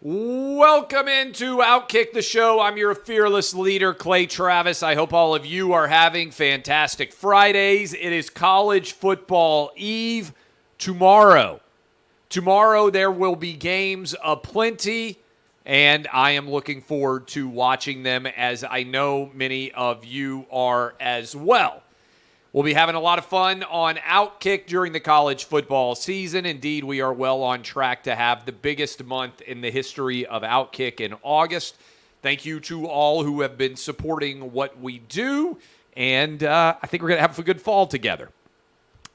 Welcome into Outkick the show. I'm your fearless leader, Clay Travis. I hope all of you are having fantastic Fridays. It is college football eve tomorrow. Tomorrow there will be games aplenty, and I am looking forward to watching them, as I know many of you are as well. We'll be having a lot of fun on Outkick during the college football season. Indeed, we are well on track to have the biggest month in the history of Outkick in August. Thank you to all who have been supporting what we do, and I think we're going to have a good fall together.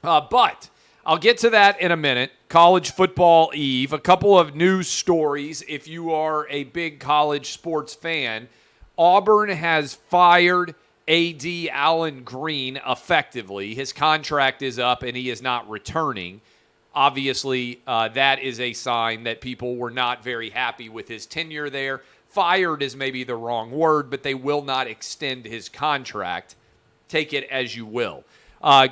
But I'll get to that in a minute. College football eve. A couple of news stories if you are a big college sports fan. Auburn has fired A.D. Allen Green effectively. His contract is up and he is not returning. Obviously, that is a sign that people were not very happy with his tenure there. Fired is maybe the wrong word, but they will not extend his contract. Take it as you will.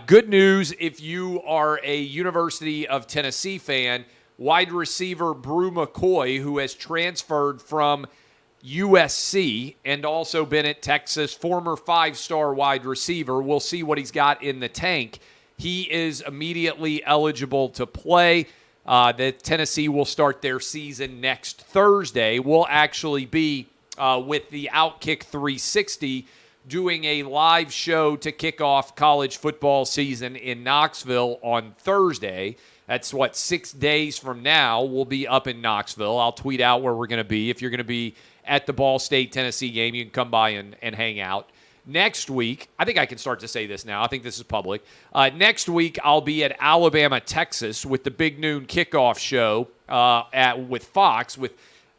Good news if you are a University of Tennessee fan. Wide receiver Brew McCoy, who has transferred from USC and also been at Texas, former five-star wide receiver. We'll see what he's got in the tank. He is immediately eligible to play. The Tennessee will start their season next Thursday. We'll actually be with the Outkick 360 doing a live show to kick off college football season in Knoxville on Thursday. That's 6 days from now. We'll be up in Knoxville. I'll tweet out where we're going to be. If you're going to be at the Ball State-Tennessee game, you can come by and hang out. Next week, I think I can start to say this now. I think this is public. Next week, I'll be at Alabama, Texas with the Big Noon Kickoff show with Fox, with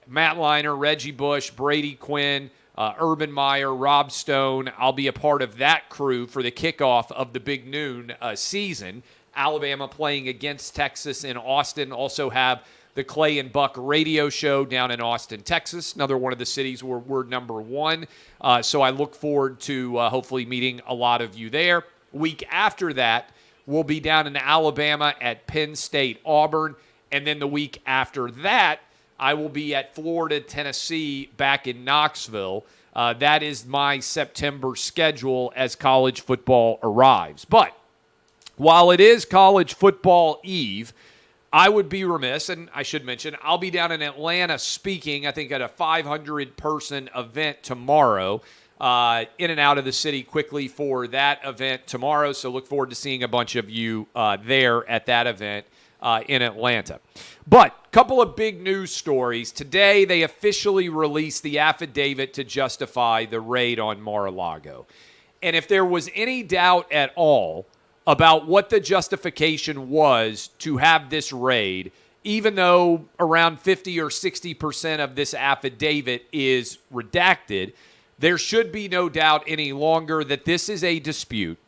Matt Liner, Reggie Bush, Brady Quinn, Urban Meyer, Rob Stone. I'll be a part of that crew for the kickoff of the Big Noon season. Alabama playing against Texas in Austin. Also have the Clay and Buck radio show down in Austin, Texas, another one of the cities where we're number one. So I look forward to hopefully meeting a lot of you there. Week after that, we'll be down in Alabama at Penn State, Auburn. And then the week after that, I will be at Florida, Tennessee, back in Knoxville. That is my September schedule as college football arrives. But while it is college football eve, I would be remiss, and I should mention, I'll be down in Atlanta speaking, I think, at a 500-person event tomorrow, in and out of the city quickly for that event tomorrow. So look forward to seeing a bunch of you there at that event in Atlanta. But a couple of big news stories. Today, they officially released the affidavit to justify the raid on Mar-a-Lago. And if there was any doubt at all about what the justification was to have this raid, even though around 50 or 60% of this affidavit is redacted, there should be no doubt any longer that this is a dispute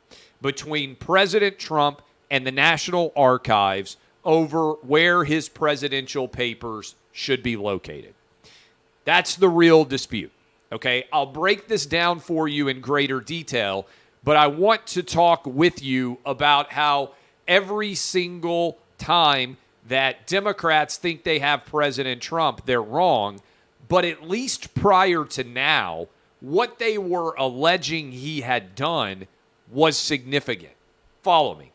between President Trump and the National Archives over where his presidential papers should be located. That's the real dispute, okay? I'll break this down for you in greater detail, but I want to talk with you about how every single time that Democrats think they have President Trump, they're wrong. But at least prior to now, what they were alleging he had done was significant. Follow me.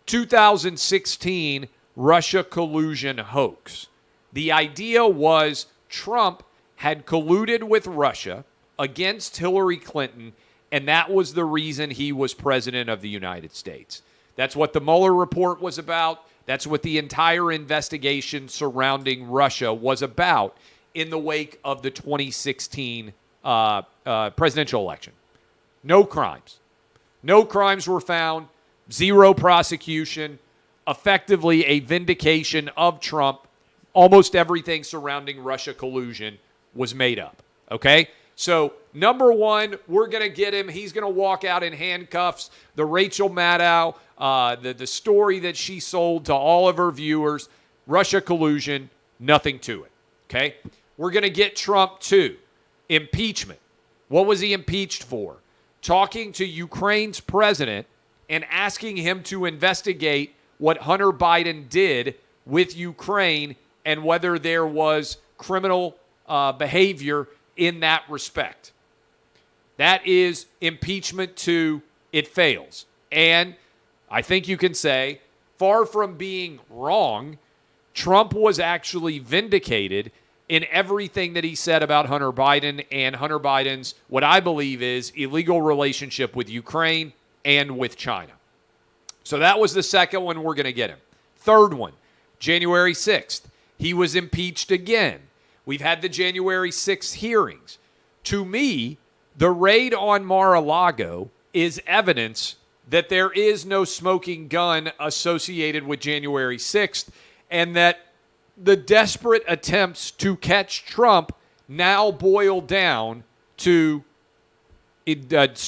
2016 Russia collusion hoax. The idea was Trump had colluded with Russia against Hillary Clinton, and that was the reason he was president of the United States. That's what the Mueller report was about. That's what the entire investigation surrounding Russia was about in the wake of the 2016 presidential election. No crimes. No crimes were found. Zero prosecution. Effectively a vindication of Trump. Almost everything surrounding Russia collusion was made up. Okay? So, number one, we're going to get him. He's going to walk out in handcuffs. The Rachel Maddow, the story that she sold to all of her viewers, Russia collusion, nothing to it. Okay? We're going to get Trump, too. Impeachment. What was he impeached for? Talking to Ukraine's president and asking him to investigate what Hunter Biden did with Ukraine and whether there was criminal behavior in that respect. That is impeachment to it fails. And I think you can say, far from being wrong, Trump was actually vindicated in everything that he said about Hunter Biden and Hunter Biden's, what I believe is, illegal relationship with Ukraine and with China. So that was the second one. We're going to get him. Third one, January 6th. He was impeached again. We've had the January 6th hearings. To me, the raid on Mar-a-Lago is evidence that there is no smoking gun associated with January 6th, and that the desperate attempts to catch Trump now boil down to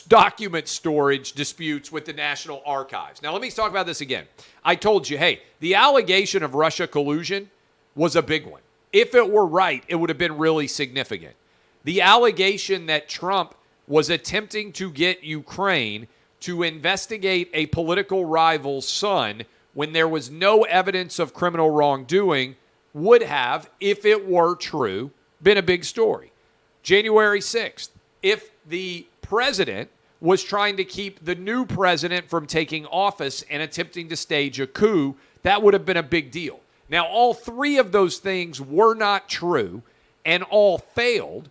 document storage disputes with the National Archives. Now, let me talk about this again. I told you, hey, the allegation of Russia collusion was a big one. If it were right, it would have been really significant. The allegation that Trump was attempting to get Ukraine to investigate a political rival's son when there was no evidence of criminal wrongdoing would have, if it were true, been a big story. January 6th, if the president was trying to keep the new president from taking office and attempting to stage a coup, that would have been a big deal. Now, all three of those things were not true and all failed,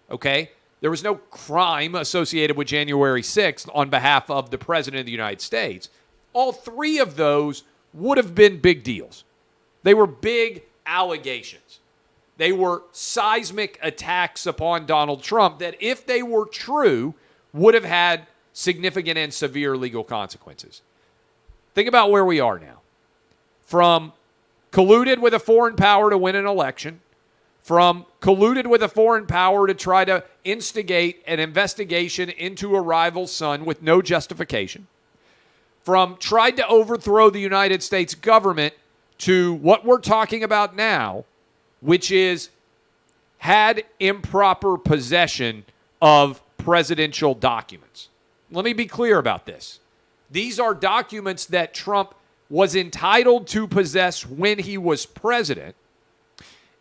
okay? There was no crime associated with January 6th on behalf of the president of the United States. All three of those would have been big deals. They were big allegations. They were seismic attacks upon Donald Trump that, if they were true, would have had significant and severe legal consequences. Think about where we are now. From colluded with a foreign power to win an election, from colluded with a foreign power to try to instigate an investigation into a rival's son with no justification, from tried to overthrow the United States government to what we're talking about now, which is had improper possession of presidential documents. Let me be clear about this. These are documents that Trump was entitled to possess when he was president,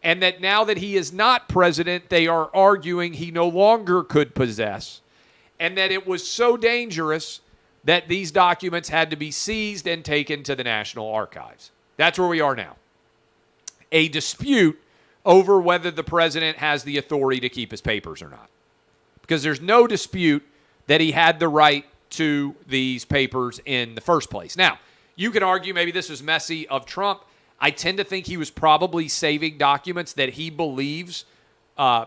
and that now that he is not president, they are arguing he no longer could possess, and that it was so dangerous that these documents had to be seized and taken to the National Archives. That's where we are now. A dispute over whether the president has the authority to keep his papers or not. Because there's no dispute that he had the right to these papers in the first place. Now, you can argue maybe this was messy of Trump. I tend to think he was probably saving documents that he believes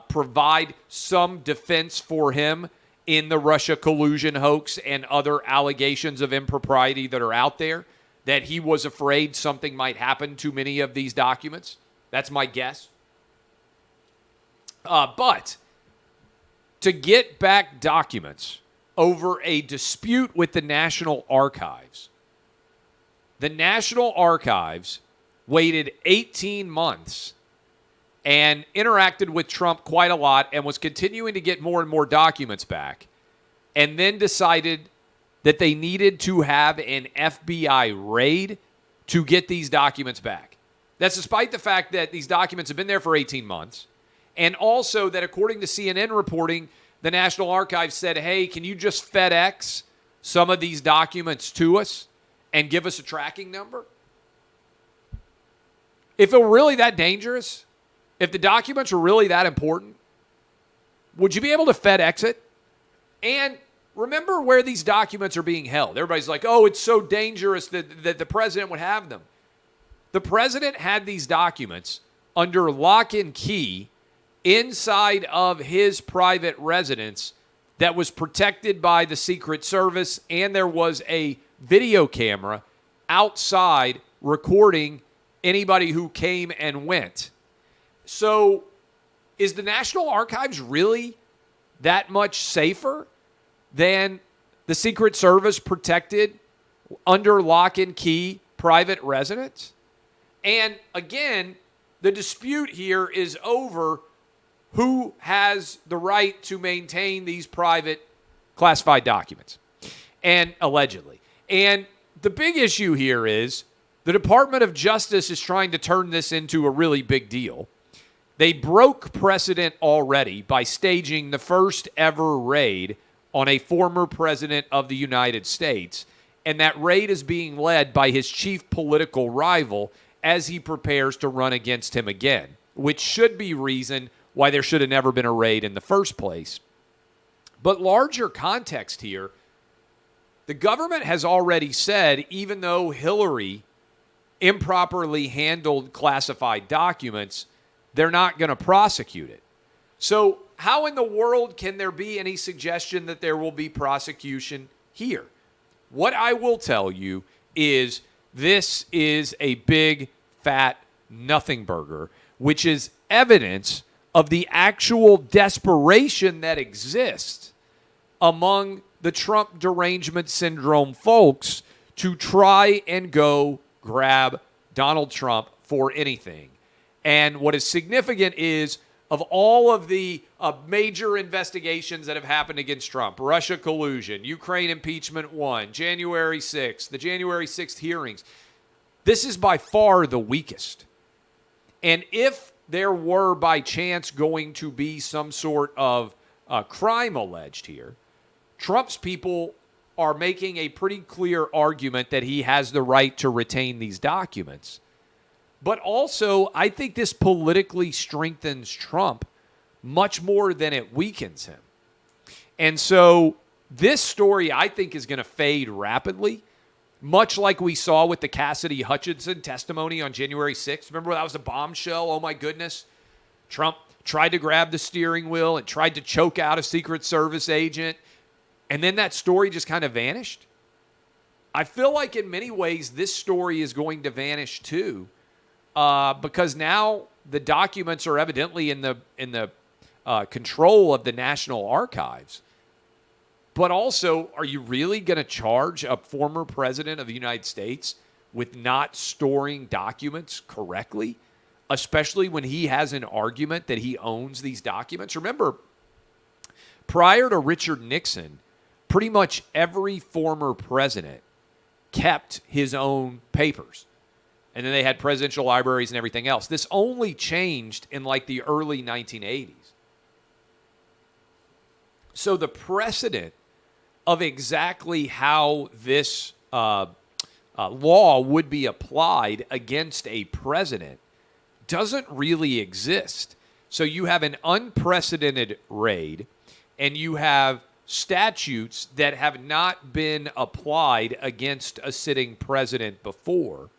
provide some defense for him in the Russia collusion hoax and other allegations of impropriety that are out there, that he was afraid something might happen to many of these documents. That's my guess. But to get back documents over a dispute with the National Archives, the National Archives waited 18 months and interacted with Trump quite a lot and was continuing to get more and more documents back, and then decided that they needed to have an FBI raid to get these documents back. That's despite the fact that these documents have been there for 18 months, and also that, according to CNN reporting, the National Archives said, hey, can you just FedEx some of these documents to us and give us a tracking number? If it were really that dangerous, if the documents were really that important, would you be able to FedEx it? And remember where these documents are being held. Everybody's like, oh, it's so dangerous that the president would have them. The president had these documents under lock and key inside of his private residence that was protected by the Secret Service, and there was a video camera outside recording anybody who came and went. So is the National Archives really that much safer than the Secret Service protected under lock and key private residence? And again, the dispute here is over who has the right to maintain these private classified documents, and allegedly. And the big issue here is the Department of Justice is trying to turn this into a really big deal. They broke precedent already by staging the first ever raid on a former president of the United States, and that raid is being led by his chief political rival as he prepares to run against him again, which should be reason why there should have never been a raid in the first place. But larger context here, the government has already said, even though Hillary improperly handled classified documents, they're not going to prosecute it. So how in the world can there be any suggestion that there will be prosecution here? What I will tell you is this is a big, fat nothing burger, which is evidence of the actual desperation that exists among the Trump derangement syndrome folks to try and go grab Donald Trump for anything. And what is significant is, of all of the major investigations that have happened against Trump, Russia collusion, Ukraine impeachment 1, January 6th, the January 6th hearings, this is by far the weakest. And if there were by chance going to be some sort of crime alleged here, Trump's people are making a pretty clear argument that he has the right to retain these documents. But also, I think this politically strengthens Trump much more than it weakens him. And so this story, I think, is going to fade rapidly, much like we saw with the Cassidy Hutchinson testimony on January 6th. Remember, that was a bombshell? Oh, my goodness. Trump tried to grab the steering wheel and tried to choke out a Secret Service agent. And then that story just kind of vanished. I feel like in many ways this story is going to vanish too, because now the documents are evidently in the control of the National Archives. But also, are you really going to charge a former president of the United States with not storing documents correctly, especially when he has an argument that he owns these documents? Remember, prior to Richard Nixon, pretty much every former president kept his own papers. And then they had presidential libraries and everything else. This only changed in like the early 1980s. So the precedent of exactly how this law would be applied against a president doesn't really exist. So you have an unprecedented raid, and you have statutes that have not been applied against a sitting president before.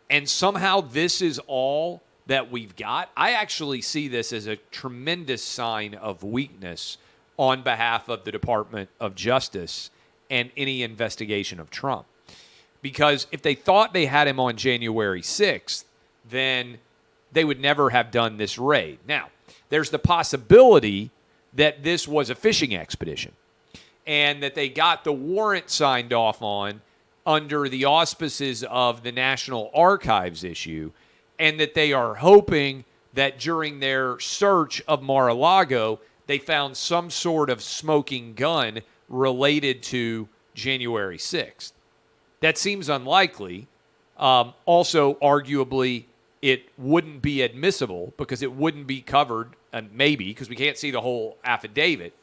And somehow this is all that we've got. I actually see this as a tremendous sign of weakness on behalf of the Department of Justice and any investigation of Trump. Because if they thought they had him on January 6th, then they would never have done this raid. Now, there's the possibility that this was a fishing expedition and that they got the warrant signed off on under the auspices of the National Archives issue, and that they are hoping that during their search of Mar-a-Lago, they found some sort of smoking gun related to January 6th. That seems unlikely. Also, arguably, it wouldn't be admissible because it wouldn't be covered, and maybe, because we can't see the whole affidavit,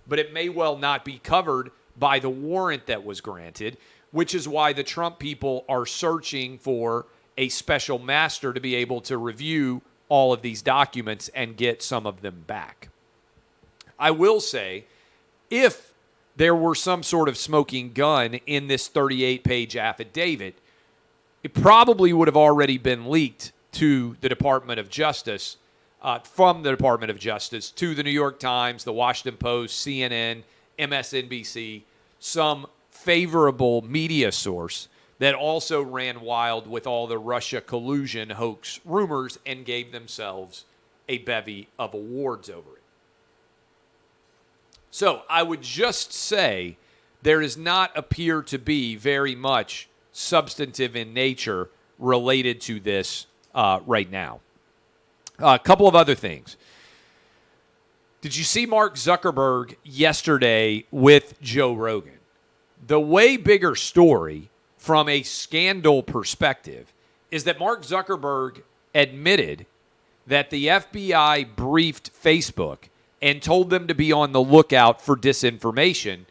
but it may well not be covered by the warrant that was granted, which is why the Trump people are searching for a special master to be able to review all of these documents and get some of them back. I will say, if there were some sort of smoking gun in this 38-page affidavit, it probably would have already been leaked to the Department of Justice, from the Department of Justice to the New York Times, the Washington Post, CNN, MSNBC, some favorable media source that also ran wild with all the Russia collusion hoax rumors and gave themselves a bevy of awards over it. So I would just say there does not appear to be very much substantive in nature related to this right now. A couple of other things. Did you see Mark Zuckerberg yesterday with Joe Rogan? The way bigger story from a scandal perspective is that Mark Zuckerberg admitted that the FBI briefed Facebook and told them to be on the lookout for disinformation,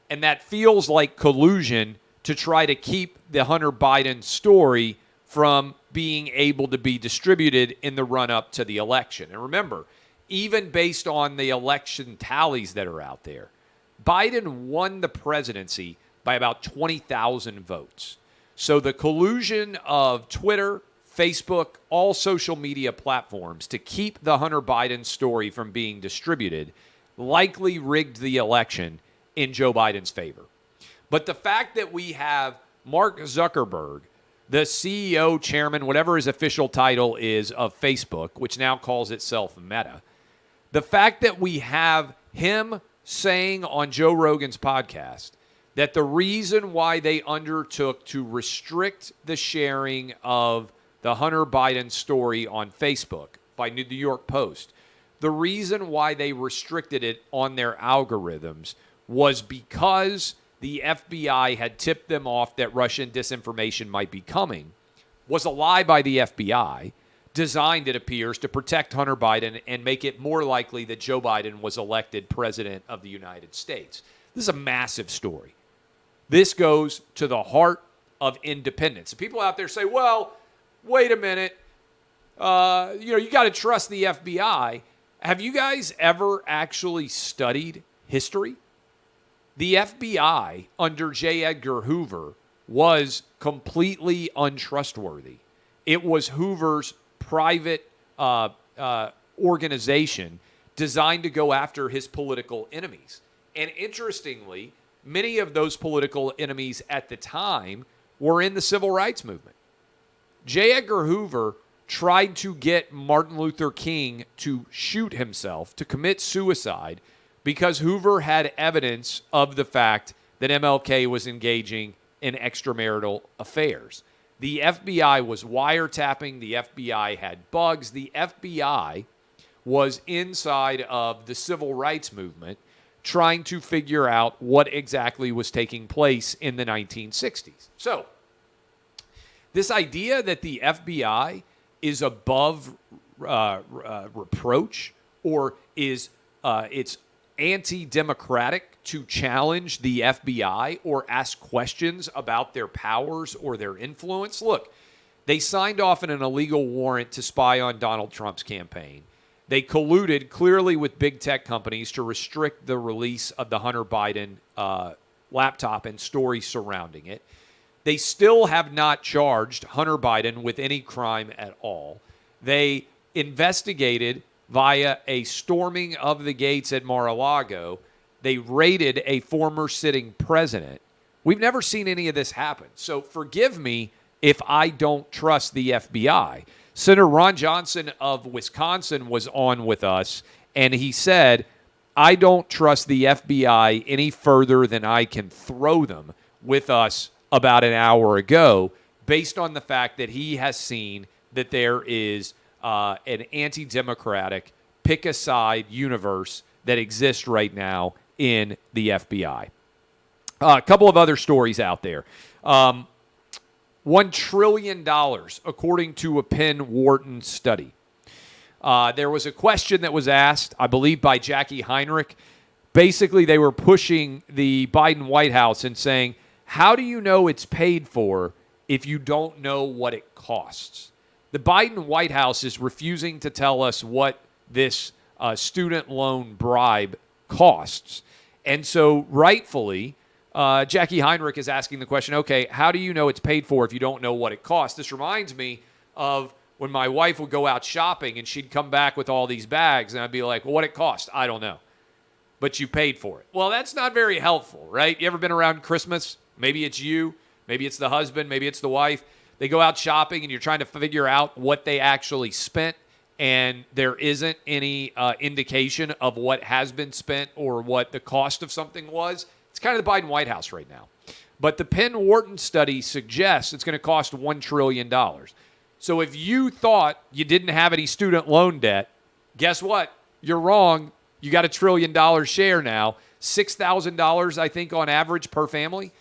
and that feels like collusion to try to keep the Hunter Biden story from being able to be distributed in the run-up to the election. And remember, even based on the election tallies that are out there, Biden won the presidency by about 20,000 votes. So the collusion of Twitter, Facebook, all social media platforms to keep the Hunter Biden story from being distributed likely rigged the election in Joe Biden's favor. But the fact that we have Mark Zuckerberg, the CEO, chairman, whatever his official title is of Facebook, which now calls itself Meta, the fact that we have him saying on Joe Rogan's podcast that the reason why they undertook to restrict the sharing of the Hunter Biden story on Facebook by New York Post, the reason why they restricted it on their algorithms was because the FBI had tipped them off that Russian disinformation might be coming, was a lie by the FBI, designed, it appears, to protect Hunter Biden and make it more likely that Joe Biden was elected president of the United States. This is a massive story. This goes to the heart of independence. People out there say, well, wait a minute, you got to trust the FBI. Have you guys ever actually studied history? The FBI under J. Edgar Hoover was completely untrustworthy. It was Hoover's private organization designed to go after his political enemies. And interestingly, many of those political enemies at the time were in the civil rights movement. J. Edgar Hoover tried to get Martin Luther King to shoot himself, to commit suicide, because Hoover had evidence of the fact that MLK was engaging in extramarital affairs. The FBI was wiretapping. The FBI had bugs. The FBI was inside of the civil rights movement trying to figure out what exactly was taking place in the 1960s. So, this idea that the FBI is above reproach or is it's anti-democratic to challenge the FBI or ask questions about their powers or their influence. Look, they signed off on an illegal warrant to spy on Donald Trump's campaign. They colluded clearly with big tech companies to restrict the release of the Hunter Biden laptop and stories surrounding it. They still have not charged Hunter Biden with any crime at all. They investigated via a storming of the gates at Mar-a-Lago. They raided a former sitting president. We've never seen any of this happen. So forgive me if I don't trust the FBI. Senator Ron Johnson of Wisconsin was on with us, and he said, I don't trust the FBI any further than I can throw them, with us about an hour ago, based on the fact that he has seen that there is an anti-democratic, pick-a-side universe that exists right now in the FBI. A couple of other stories out there. $1 trillion, according to a Penn Wharton study. There was a question that was asked, I believe, by Jackie Heinrich. Basically, they were pushing the Biden White House and saying, how do you know it's paid for if you don't know what it costs? The Biden White House is refusing to tell us what this student loan bribe costs. And so, rightfully, Jackie Heinrich is asking the question, okay, how do you know it's paid for if you don't know what it costs? This reminds me of when my wife would go out shopping and she'd come back with all these bags, and I'd be like, well, what it cost? I don't know. But you paid for it. Well, that's not very helpful, right? You ever been around Christmas? Maybe it's you, maybe it's the husband, maybe it's the wife. They go out shopping and you're trying to figure out what they actually spent, and there isn't any indication of what has been spent or what the cost of something was. It's kind of the Biden White House right now. But the Penn Wharton study suggests it's going to cost $1 trillion. So if you thought you didn't have any student loan debt, guess what? You're wrong. You got $1 trillion share now. $6,000, I think, on average per family.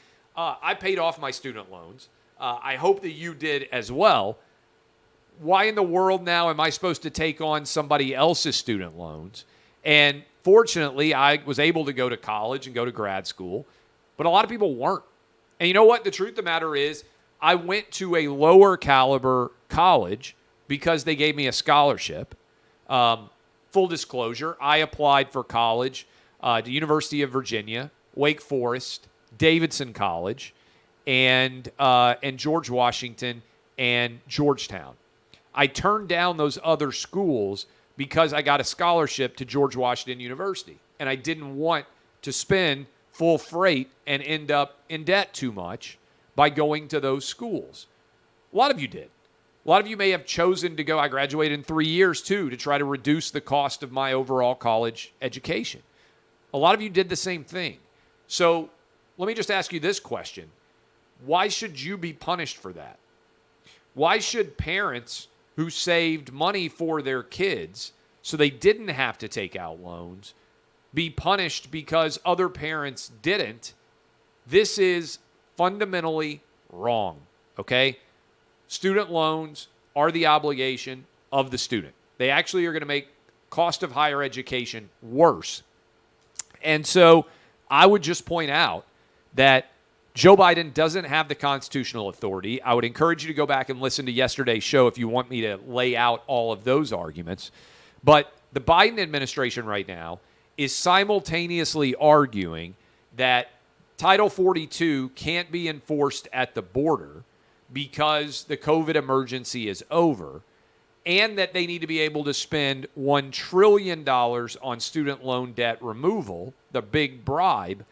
I paid off my student loans. I hope that you did as well. why in the world now am I supposed to take on somebody else's student loans? And fortunately, I was able to go to college and go to grad school, but a lot of people weren't. And you know what? The truth of the matter is, I went to a lower caliber college because they gave me a scholarship. Full disclosure, I applied for college to University of Virginia, Wake Forest, Davidson College, and George Washington and Georgetown. I turned down those other schools because I got a scholarship to George Washington University, and I didn't want to spend full freight and end up in debt too much by going to those schools. A lot of you did. A lot of you may have chosen to go, I graduated in 3 years too, to try to reduce the cost of my overall college education. A lot of you did the same thing. So let me just ask you this question. Why should you be punished for that? Why should parents who saved money for their kids so they didn't have to take out loans be punished because other parents didn't? This is fundamentally wrong, okay? Student loans are the obligation of the student. They actually are going to make cost of higher education worse. And so I would just point out that Joe Biden doesn't have the constitutional authority. I would encourage you to go back and listen to yesterday's show if you want me to lay out all of those arguments. But the Biden administration right now is simultaneously arguing that Title 42 can't be enforced at the border because the COVID emergency is over, and that they need to be able to spend $1 trillion on student loan debt removal, the big bribe,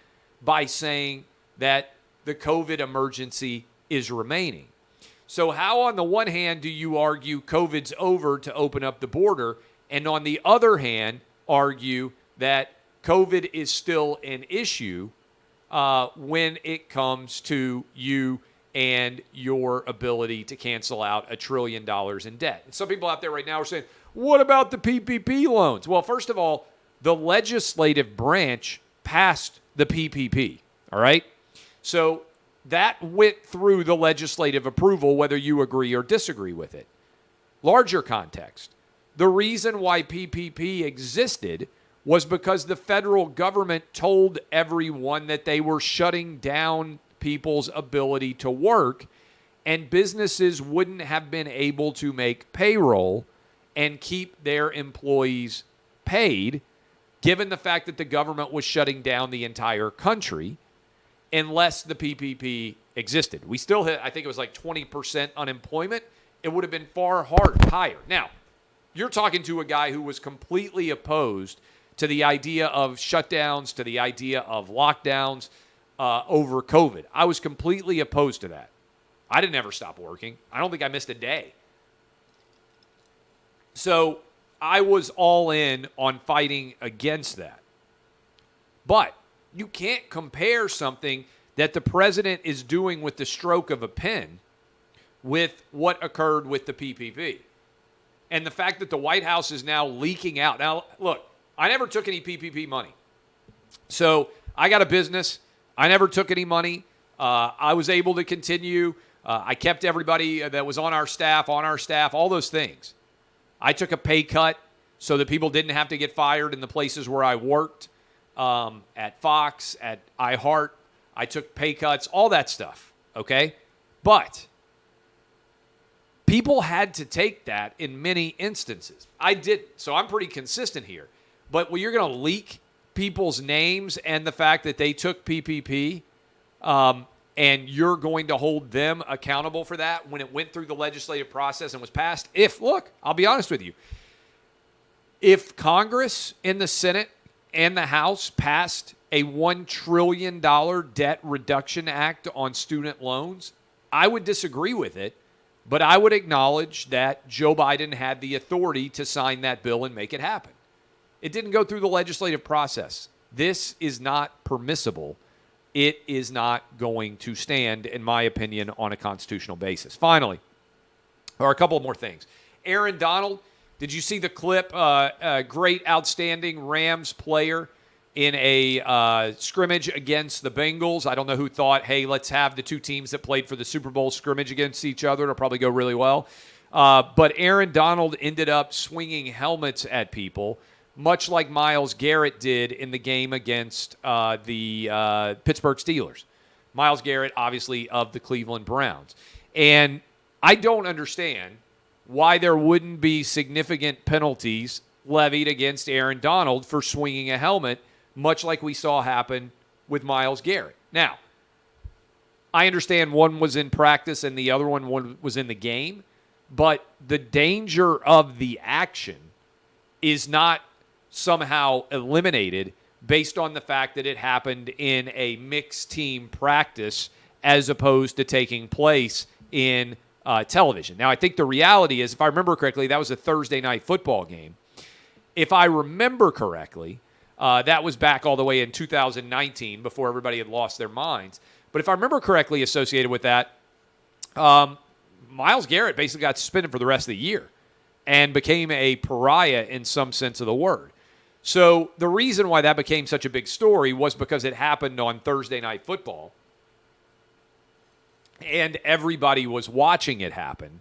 by saying that the COVID emergency is remaining. So how, on the one hand, do you argue COVID's over to open up the border, and on the other hand, argue that COVID is still an issue when it comes to you and your ability to cancel out $1 trillion in debt? And some people out there right now are saying, what about the PPP loans? Well, first of all, the legislative branch passed the PPP, all right? So that went through the legislative approval, whether you agree or disagree with it. Larger context, the reason why PPP existed was because the federal government told everyone that they were shutting down people's ability to work, and businesses wouldn't have been able to make payroll and keep their employees paid, given the fact that the government was shutting down the entire country, unless the PPP existed. We still hit, I think it was like 20% unemployment. It would have been far higher. Now, you're talking to a guy who was completely opposed to the idea of shutdowns, to the idea of lockdowns over COVID. I was completely opposed to that. I didn't ever stop working. I don't think I missed a day. So I was all in on fighting against that. But you can't compare something that the president is doing with the stroke of a pen with what occurred with the PPP. And the fact that the White House is now leaking out. Now, look, I never took any PPP money. So I got a business. I never took any money. I was able to continue. I kept everybody that was on our staff, all those things. I took a pay cut so that people didn't have to get fired in the places where I worked, at Fox, at iHeart. I took pay cuts, all that stuff, okay? But people had to take that in many instances. I didn't, so I'm pretty consistent here. But when you're going to leak people's names and the fact that they took PPP, and you're going to hold them accountable for that when it went through the legislative process and was passed. Look, I'll be honest with you. If Congress in the Senate and the House passed a $1 trillion debt reduction act on student loans, I would disagree with it, but I would acknowledge that Joe Biden had the authority to sign that bill and make it happen. It didn't go through the legislative process. This is not permissible. It is not going to stand, in my opinion, on a constitutional basis. Finally, or a couple more things. Aaron Donald, did you see the clip? Great, outstanding Rams player in a scrimmage against the Bengals. I don't know who thought, hey, let's have the two teams that played for the Super Bowl scrimmage against each other. It'll probably go really well. But Aaron Donald ended up swinging helmets at people, much like Myles Garrett did in the game against the Pittsburgh Steelers. Myles Garrett, obviously, of the Cleveland Browns. And I don't understand why there wouldn't be significant penalties levied against Aaron Donald for swinging a helmet, much like we saw happen with Myles Garrett. Now, I understand one was in practice and the other one was in the game, but the danger of the action is not somehow eliminated based on the fact that it happened in a mixed team practice as opposed to taking place in television. Now, I think the reality is, if I remember correctly, that was a Thursday night football game. If I remember correctly, that was back all the way in 2019 before everybody had lost their minds. But if I remember correctly associated with that, Myles Garrett basically got suspended for the rest of the year and became a pariah in some sense of the word. So the reason why that became such a big story was because it happened on Thursday night football. And everybody was watching it happen,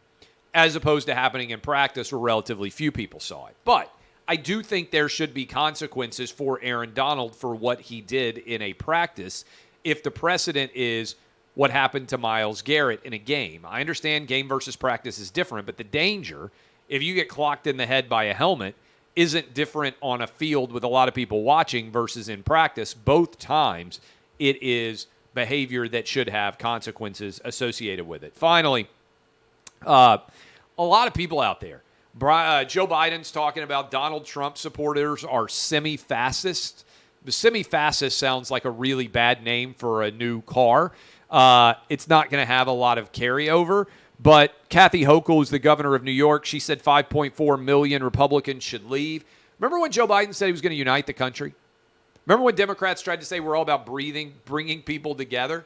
as opposed to happening in practice where relatively few people saw it. But I do think there should be consequences for Aaron Donald for what he did in a practice if the precedent is what happened to Myles Garrett in a game. I understand game versus practice is different, but the danger, if you get clocked in the head by a helmet, isn't different on a field with a lot of people watching versus in practice. Both times it is behavior that should have consequences associated with it. Finally, a lot of people out there. Joe Biden's talking about Donald Trump supporters are semi-fascist. The semi-fascist sounds like a really bad name for a new car. It's not going to have a lot of carryover. But Kathy Hochul is the governor of New York. She said 5.4 million Republicans should leave. Remember when Joe Biden said he was going to unite the country? Remember when Democrats tried to say we're all about bringing people together?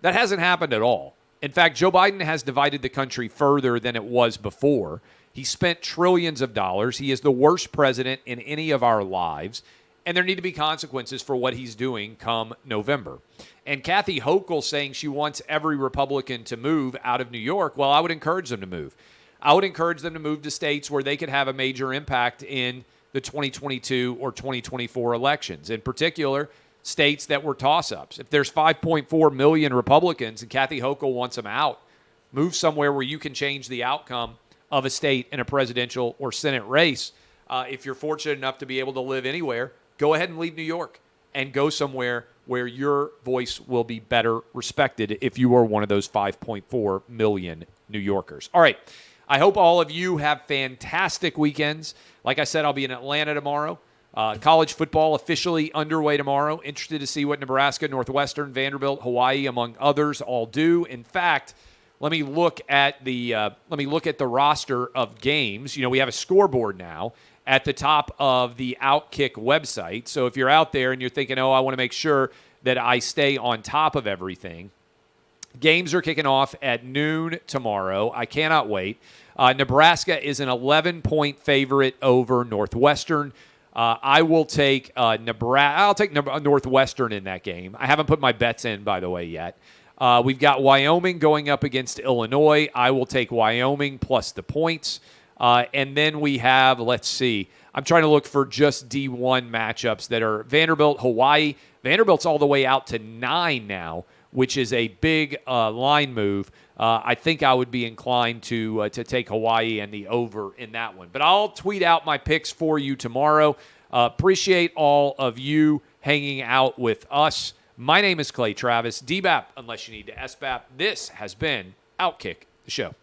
That hasn't happened at all. In fact, Joe Biden has divided the country further than it was before. He spent trillions of dollars. He is the worst president in any of our lives. And there need to be consequences for what he's doing come November. And Kathy Hochul saying she wants every Republican to move out of New York, well, I would encourage them to move. I would encourage them to move to states where they could have a major impact in the 2022 or 2024 elections. In particular, states that were toss-ups. If there's 5.4 million Republicans and Kathy Hochul wants them out, move somewhere where you can change the outcome of a state in a presidential or Senate race. If you're fortunate enough to be able to live anywhere, go ahead and leave New York and go somewhere where your voice will be better respected if you are one of those 5.4 million New Yorkers. All right. I hope all of you have fantastic weekends. Like I said, I'll be in Atlanta tomorrow. College football officially underway tomorrow. Interested to see what Nebraska, Northwestern, Vanderbilt, Hawaii, among others, all do. In fact, let me look at the roster of games. You know, we have a scoreboard now at the top of the Outkick website. So if you're out there and you're thinking, oh, I want to make sure that I stay on top of everything, games are kicking off at noon tomorrow. I cannot wait. Nebraska is an 11-point favorite over Northwestern. I will take Nebraska. I'll take Northwestern in that game. I haven't put my bets in, by the way, yet. We've got Wyoming going up against Illinois. I will take Wyoming plus the points. And then we have, let's see, I'm trying to look for just D1 matchups that are Vanderbilt, Hawaii. Vanderbilt's all the way out to 9 now, which is a big line move. I think I would be inclined to take Hawaii and the over in that one. But I'll tweet out my picks for you tomorrow. Appreciate all of you hanging out with us. My name is Clay Travis. DBAP, unless you need to SBAP. This has been Outkick, the show.